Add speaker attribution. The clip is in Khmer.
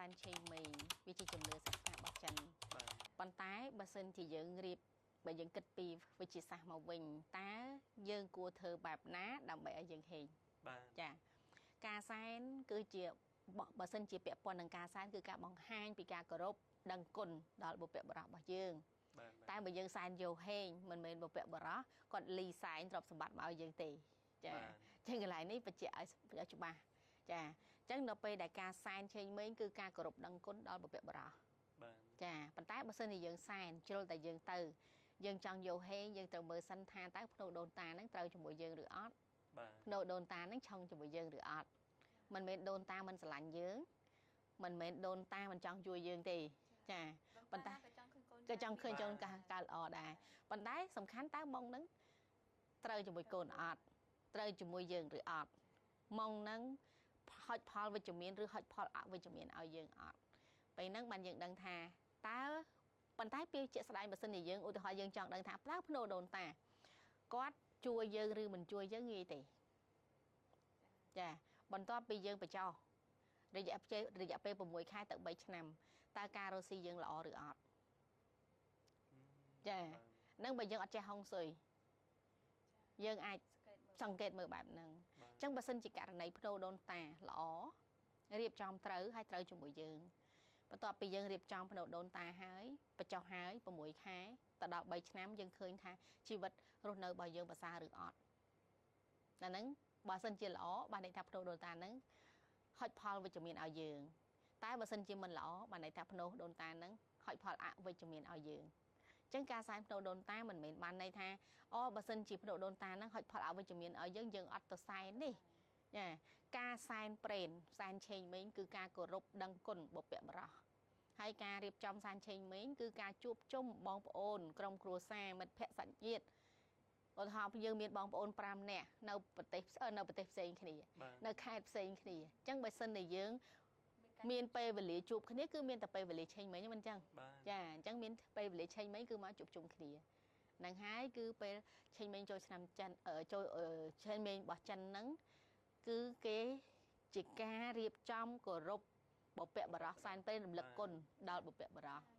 Speaker 1: សានឆេងមីវាជាជំនឿសាសនារបស់ចិនប៉ុន្តែបើសិនជាយើងរៀបបើយើងគិតពីវិទ្យាសាស្ត្រមកវិញតើយើងគួរធ្វើបែបណាដើម្បីឲ្យយើងហេងចាការសែនគឺជាបើសិនជាពាក់ព័ន្ធនឹងការសែនគឺការបង្ហាញពីការគោរពដឹងគុណដល់បុព្វបុរសរបស់យើងតែបើយើងសែនយកហេងមិនមែនបុព្វបុរសគាត់លីសែនទ្រព្យសម្បត្តិមកឲ្យយើងទេចាចឹងកន្លែងនេះបញ្ជាក់ឲ្យច្បាស់ចាអញ្ចឹងដល់ពេលដែលការសែនឆេងមេងគឺការគោរពដឹងគុណដល់បុព្វបុរសចាប៉ុន្តែបើសិនជាយើងសែនជ្រុលតែយើងទៅយើងចង់យកហេងយើងត្រូវមើលសិនថាតើភ្នូដូនតានឹងត្រូវជាមួយយើងឬអត់ភ្នូដូនតានឹងឆុងជាមួយយើងឬអត់មិនមែនដូនតាមិនស្រឡាញ់យើងមិនមែនដូនតាមិនចង់ជួយយើងទេចាប៉ុន្តែក៏ចង់ឃើញកូនកើតល្អដែរប៉ុន្តែសំខាន់តើម៉ងនឹងត្រូវជាមួយកូនអត់ត្រូវជាមួយយើងឬអត់ម៉ងនឹងហុចផលវិជ្ជមានឬហុចផលអវិជ្ជមានឲ្យយើងអត់ពេលហ្នឹងបានយើងដឹងថាតើប៉ុន្តែពេលជាក់ស្ដែងបើសិនជាយើងឧទាហរណ៍យើងចង់ដឹងថាតើភ្នូដូនតាគាត់ជួយយើងឬមិនជួយយើងងាយទេចាបន្ទាប់ពីយើងបញ្ចោរយៈពេល6ខែទៅ3ឆ្នាំតើការរស់ស៊ីយើងល្អឬអត់ចានឹងបើយើងអត់ចេះហុងស៊ុយយើងអាចសង្កេតមើលបែបហ្នឹងអញ្ចឹងបើសិនជាករណីភ្នូដូនតាល្អរៀបចំត្រូវហើយត្រូវជាមួយយើងបន្ទាប់ពីយើងរៀបចំភ្នូដូនតាហើយបញ្ចុះហើយ6ខែទៅដល់3ឆ្នាំយើងឃើញថាជីវិតរស់នៅរបស់យើងប្រសើរឬអត់តែហ្នឹងបើសិនជាល្អបានន័យថាភ្នូដូនតាហ្នឹងហុចផលវិជ្ជមានឲ្យយើងតែបើសិនជាមិនល្អបានន័យថាភ្នូដូនតាហ្នឹងហុចផលអវិជ្ជមានឲ្យយើងចឹងការសែនភ្នូដូនតាមិនមែនបានន័យថាអូបើសិនជាភ្នូដូនតាហ្នឹងហុចផលអវិជ្ជមានឲ្យយើងអត់ទៅសែននេះចាការសែនព្រេនសែនឆេងមេងគឺការគោរពដឹងគុណបុព្វបុរសហើយការរៀបចំសែនឆេងមេងគឺការជួបជុំបងប្អូនក្រុមគ្រួសារមិត្តភ័ក្តិសាច់ញាតិឧទាហរណ៍យើងមានបងប្អូន5នាក់នៅប្រទេសផ្សេងគ្នានៅខេត្តផ្សេងគ្នាអញ្ចឹងបើសិនតែយើងមានពេលវេលាជួបគ្នាគឺមានតែពេលវេលាឆេងមិញមិនអញ្ចឹងចាអញ្ចឹងមានពេលវេលាឆេងមិញគឺមកជួបជុំគ្នានឹងហើយគឺពេលឆេងមិញចូលឆ្នាំចិនចូលឆេងមិញរបស់ចិនហ្នឹងគឺគេជាការរៀបចំគោរពបុព្វបុរសសែនព្រេនរំលឹកគុណដល់បុព្វបុរស